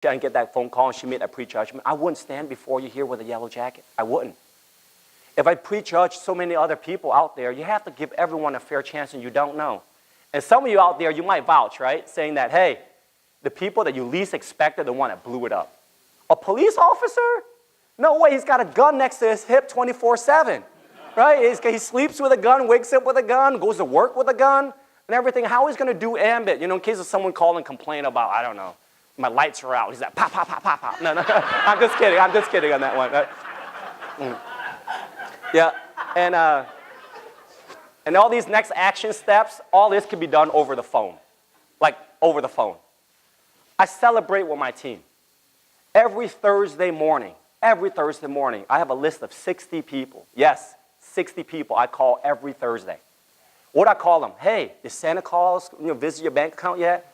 and get that phone call and she made that prejudgment, I wouldn't stand before you here with a yellow jacket. I wouldn't. If I prejudge so many other people out there, you have to give everyone a fair chance and you don't know. And some of you out there, you might vouch, right? Saying that, hey, the people that you least expected are the one that blew it up. A police officer? No way, he's got a gun next to his hip 24/7, right? He sleeps with a gun, wakes up with a gun, goes to work with a gun, and everything. How he's going to do Ambit? You know, in case of someone calling and complain about, I don't know, my lights are out. He's like, pop, pop, pop, pop, pop. No, I'm just kidding. I'm just kidding on that one. Yeah, and all these next action steps, all this can be done over the phone, like over the phone. I celebrate with my team. Every Thursday morning, I have a list of 60 people. Yes, 60 people I call every Thursday. What do I call them? Hey, did Santa Claus visit your bank account yet?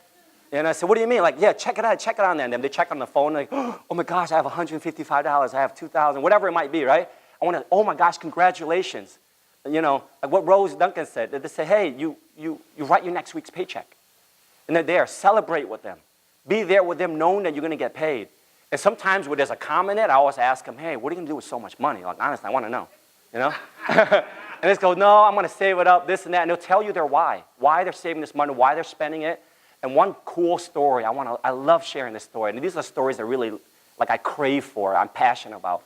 And I said, what do you mean? Like, yeah, check it on there. And then they check on the phone, like, oh my gosh, I have $155, I have $2,000, whatever it might be, right? I want to, oh my gosh, congratulations. You know, like what Rose Duncan said, they say, hey, you write your next week's paycheck. And they're there, celebrate with them. Be there with them knowing that you're going to get paid. And sometimes when there's a comment in it, I always ask them, hey, what are you going to do with so much money? Like, honestly, I want to know, you know? And they go, no, I'm going to save it up, this and that. And they'll tell you their why they're saving this money, why they're spending it. And one cool story, I love sharing this story. And these are stories that really, like, I crave for, I'm passionate about.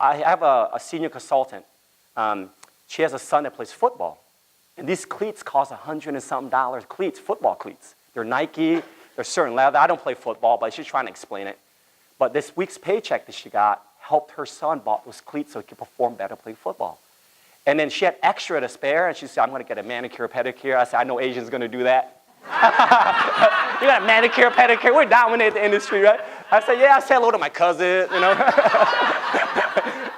I have a senior consultant. She has a son that plays football. And these cleats cost $100 and something cleats, football cleats. They're Nike, they're certain leather. I don't play football, but she's trying to explain it. But this week's paycheck that she got helped her son bought those cleats so he could perform better playing football. And then she had extra to spare, and she said, I'm going to get a manicure, pedicure. I said, I know Asians going to do that. You got a manicure, pedicure. We dominate the industry, right? I said, yeah, I say hello to my cousin, you know,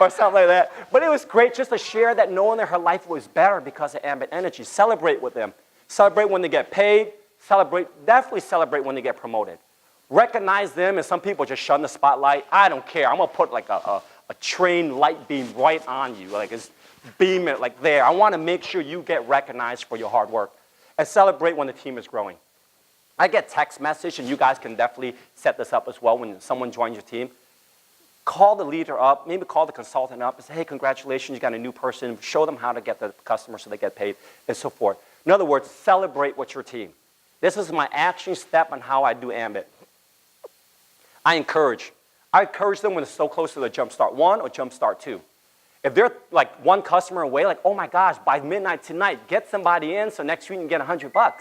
or something like that. But it was great just to share that, knowing that her life was better because of Ambit Energy. Celebrate with them. Celebrate when they get paid. Definitely celebrate when they get promoted. Recognize them, and some people just shun the spotlight. I don't care. I'm going to put like a train light beam right on you, like it's beaming like there. I want to make sure you get recognized for your hard work. And celebrate when the team is growing. I get text message, and you guys can definitely set this up as well when someone joins your team. Call the leader up, maybe call the consultant up and say, hey, congratulations, you got a new person. Show them how to get the customer so they get paid, and so forth. In other words, celebrate with your team. This is my action step on how I do Ambit. I encourage them when it's so close to the Jumpstart 1 or Jumpstart 2. If they're like one customer away, like, oh my gosh, by midnight tonight, get somebody in so next week you can get $100.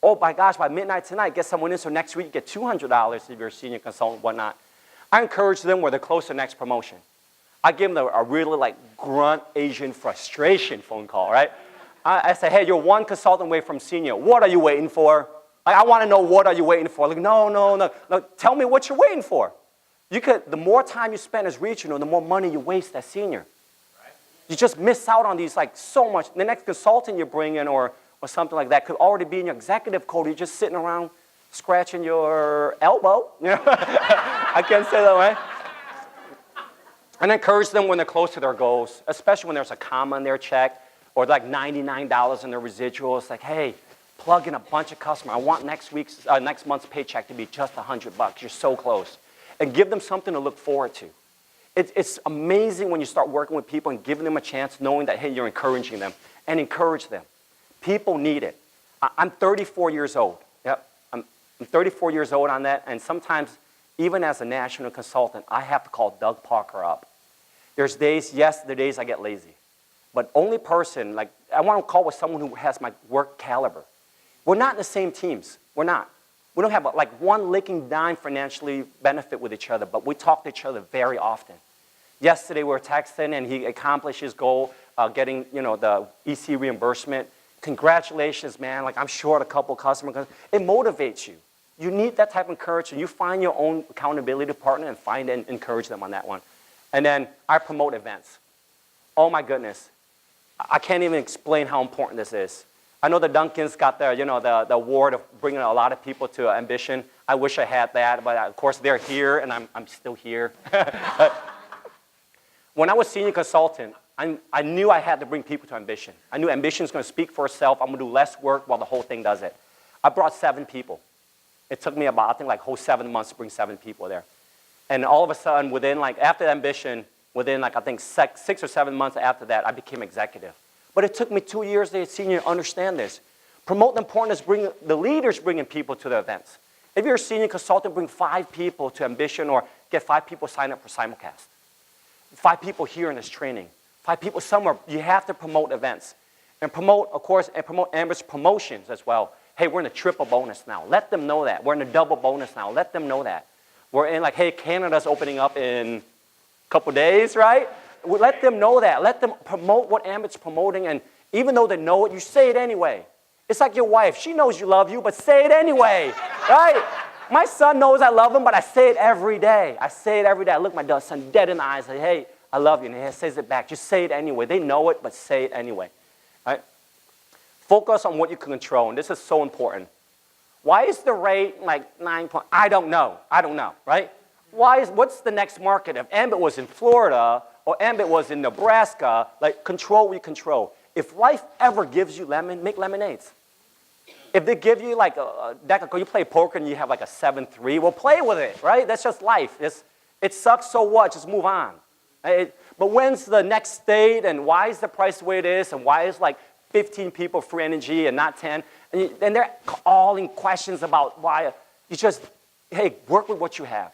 Oh my gosh, by midnight tonight, get someone in so next week you get $200 if you're a senior consultant, whatnot. I encourage them where they're close to the next promotion. I give them a really like grunt Asian frustration phone call, right? I say, hey, you're one consultant away from senior. What are you waiting for? Like, I want to know, what are you waiting for? Like, no. Tell me what you're waiting for. The more time you spend as regional, the more money you waste as senior. You just miss out on these, like, so much. The next consultant you bring in or something like that could already be in your executive code. You're just sitting around scratching your elbow. You know? I can't say that way. And encourage them when they're close to their goals, especially when there's a comma in their check or like $99 in their residual. It's like, hey, plug in a bunch of customers. I want next month's paycheck to be just $100. You're so close. And give them something to look forward to. It's amazing when you start working with people and giving them a chance, knowing that, hey, you're encouraging them. And encourage them. People need it. I'm 34 years old. Yep, I'm 34 years old on that. And sometimes, even as a national consultant, I have to call Doug Parker up. There's days, there are days I get lazy. But only person, like, I want to call with someone who has my work caliber. We're not in the same teams. We're not. We don't have like one licking dime financially benefit with each other, but we talk to each other very often. Yesterday we were texting, and he accomplished his goal, getting the EC reimbursement. Congratulations, man! Like, I'm short a couple customers. It motivates you. You need that type of encouragement. You find your own accountability partner and find and encourage them on that one. And then I promote events. Oh my goodness, I can't even explain how important this is. I know the Duncans got the award of bringing a lot of people to Ambition. I wish I had that, but of course they're here, and I'm still here. When I was senior consultant, I knew I had to bring people to Ambition. I knew Ambition is going to speak for itself. I'm going to do less work while the whole thing does it. I brought 7 people. It took me about, I think, like whole 7 months to bring 7 people there. And all of a sudden, within like, after Ambition, within like, I think 6 or 7 months after that, I became executive. But it took me 2 years to senior to understand this. Promote the importance, the leaders bringing people to the events. If you're a senior consultant, bring 5 people to Ambition or get 5 people sign up for simulcast. 5 people here in this training. 5 people somewhere. You have to promote events. And promote, of course, and promote Ambit's promotions as well. Hey, we're in a triple bonus now. Let them know that. We're in a double bonus now. Let them know that. We're in like, hey, Canada's opening up in a couple days, right? Let them know that. Let them promote what Ambit's promoting. And even though they know it, you say it anyway. It's like your wife. She knows you love you, but say it anyway, right? My son knows I love him, but I say it every day. I say it every day. I look my son dead in the eyes and say, hey, I love you. And he says it back. Just say it anyway. They know it, but say it anyway, right? Focus on what you can control, and this is so important. Why is the rate like 9 point? I don't know, right? What's the next market? If Ambit was in Florida or Ambit was in Nebraska, like control what you control. If life ever gives you lemon, make lemonades. If they give you like a deck of, you play poker and you have like a 7-3, well, play with it, right? That's just life. It sucks, so what? Just move on. Right? But when's the next state, and why is the price the way it is, and why is like 15 people free energy and not 10? And they're all in questions about why. You just, hey, work with what you have.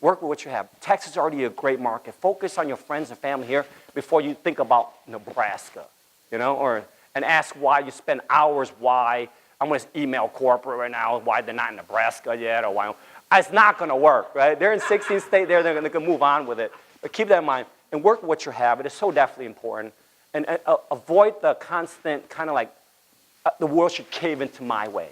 Work with what you have. Texas is already a great market. Focus on your friends and family here before you think about Nebraska, you know, and ask why you spend hours, why. I'm going to email corporate right now why they're not in Nebraska yet, or why. It's not going to work, right? They're in 16 states there. They're going to move on with it. But keep that in mind. And work with what you have. It is so definitely important. And avoid the constant kind of like, the world should cave into my way.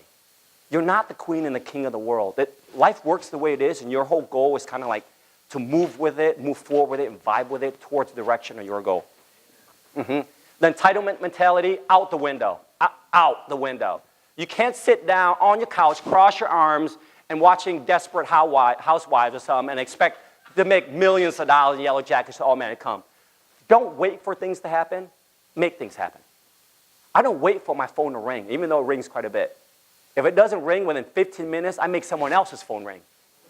You're not the queen and the king of the world. Life works the way it is, and your whole goal is kind of like to move with it, move forward with it, and vibe with it towards the direction of your goal. The entitlement mentality, out the window. Out the window. You can't sit down on your couch, cross your arms, and watching Desperate Housewives or something and expect to make millions of dollars in Yellow Jackets to automatically come. Don't wait for things to happen. Make things happen. I don't wait for my phone to ring, even though it rings quite a bit. If it doesn't ring within 15 minutes, I make someone else's phone ring.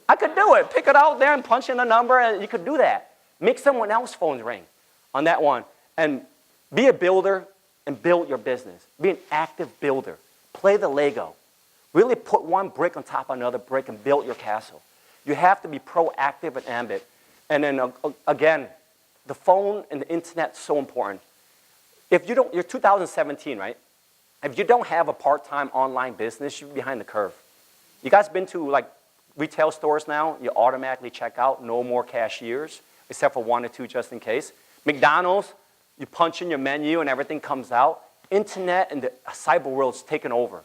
I could do it. Pick it out there and punch in a number, and you could do that. Make someone else's phone ring on that one. And be a builder and build your business. Be an active builder. Play the Lego. Really put one brick on top of another brick and build your castle. You have to be proactive at Ambit. And then, again, the phone and the internet is so important. If you don't, you're 2017, right? If you don't have a part-time online business, you're behind the curve. You guys been to like retail stores now? You automatically check out, no more cashiers, except for 1 or 2 just in case. McDonald's, you punch in your menu and everything comes out. Internet and the cyber world's taken over.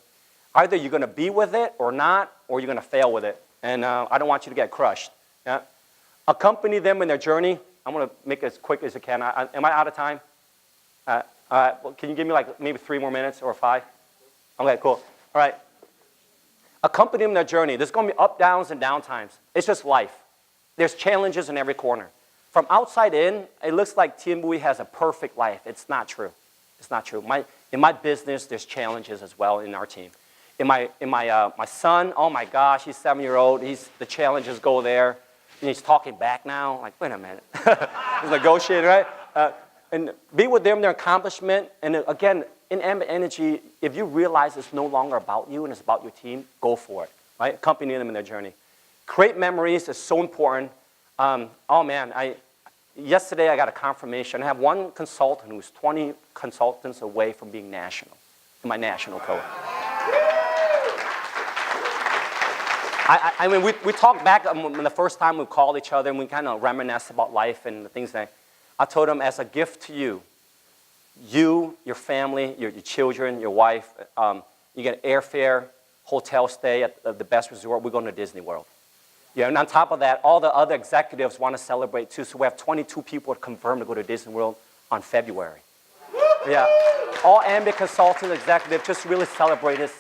Either you're going to be with it or not, or you're going to fail with it. And I don't want you to get crushed. Yeah? Accompany them in their journey. I'm going to make it as quick as I can. Am I out of time? Well, can you give me like maybe 3 more minutes or 5? Okay, cool. All right. Accompany them in their journey. There's going to be up, downs, and down times. It's just life. There's challenges in every corner. From outside in, it looks like Team Bowie has a perfect life. It's not true. It's not true. In my business, there's challenges as well in our team. My son, oh my gosh, he's 7-year-old. The challenges go there. And he's talking back now. Like, wait a minute. He's negotiating, right? And be with them, their accomplishment. And again, in Ambit Energy, if you realize it's no longer about you and it's about your team, go for it, right? Accompany them in their journey. Create memories is so important. Oh man, yesterday I got a confirmation. I have one consultant who's 20 consultants away from being national, in my national code. I mean, we talked back when the first time we called each other and we kind of reminisced about life and the things that I told him as a gift to you, your family, your children, your wife, you get airfare, hotel stay at the best resort. We're going to Disney World. Yeah, and on top of that, all the other executives want to celebrate too. So we have 22 people confirmed to go to Disney World on February. Yeah, all Ambit consultant executives just really celebrate this.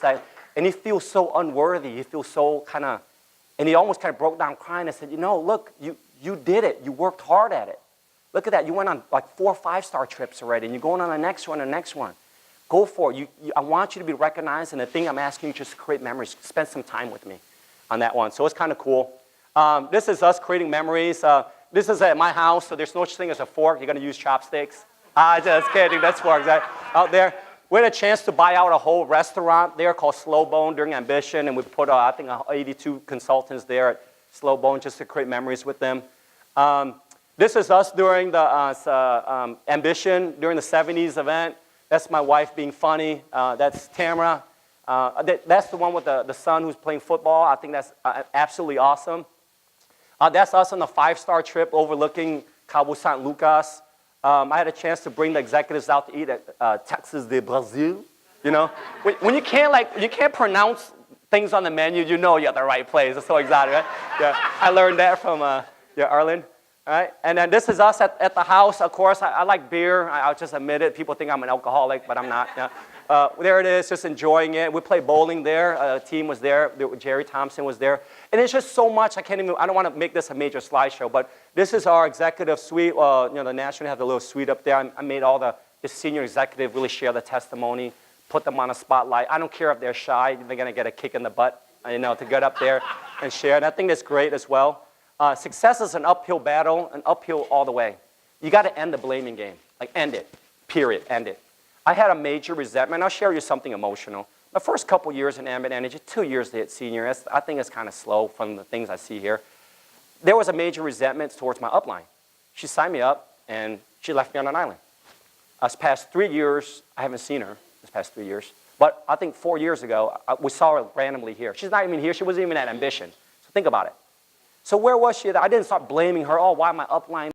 And he feels so unworthy. He feels so kind of, and he almost kind of broke down crying and said, you know, look, you did it. You worked hard at it. Look at that. You went on like 4 5-star trips already, and you're going on the next one. Go for it. I want you to be recognized, and the thing I'm asking you is just create memories. Spend some time with me. on that one. So it's kind of cool. This is us creating memories. This is at my house, so there's no such thing as a fork. You're going to use chopsticks. Just kidding. That's forks out there. We had a chance to buy out a whole restaurant there called Slow Bone during Ambition, and we put, I think, 82 consultants there at Slow Bone just to create memories with them. This is us during the Ambition, during the 70s event. That's my wife being funny. That's Tamara. That's the one with the son who's playing football. I think that's absolutely awesome. That's us on a 5-star trip overlooking Cabo San Lucas. I had a chance to bring the executives out to eat at Texas de Brazil. You know, when you can't pronounce things on the menu, you know you're at the right place. It's so exotic, right? Yeah, I learned that from Arlen. All right, and then this is us at the house. Of course, I like beer. I'll just admit it. People think I'm an alcoholic, but I'm not. Yeah. There it is, just enjoying it. We played bowling there. A team was there. Jerry Thompson was there. And it's just so much. I don't want to make this a major slideshow, but this is our executive suite. The National have the little suite up there. I made all the senior executive really share the testimony, put them on a spotlight. I don't care if they're shy. They're going to get a kick in the butt, to get up there and share. And I think that's great as well. Success is an uphill battle, an uphill all the way. You got to end the blaming game. Like, end it. Period. End it. I had a major resentment. I'll share you something emotional. The first couple years in Ambit Energy, 2 years to hit senior, I think it's kind of slow from the things I see here. There was a major resentment towards my upline. She signed me up, and she left me on an island. This past 3 years, I haven't seen her this past 3 years. But I think 4 years ago, we saw her randomly here. She's not even here. She wasn't even at Ambition. So think about it. So where was she? I didn't start blaming her. Oh, why my upline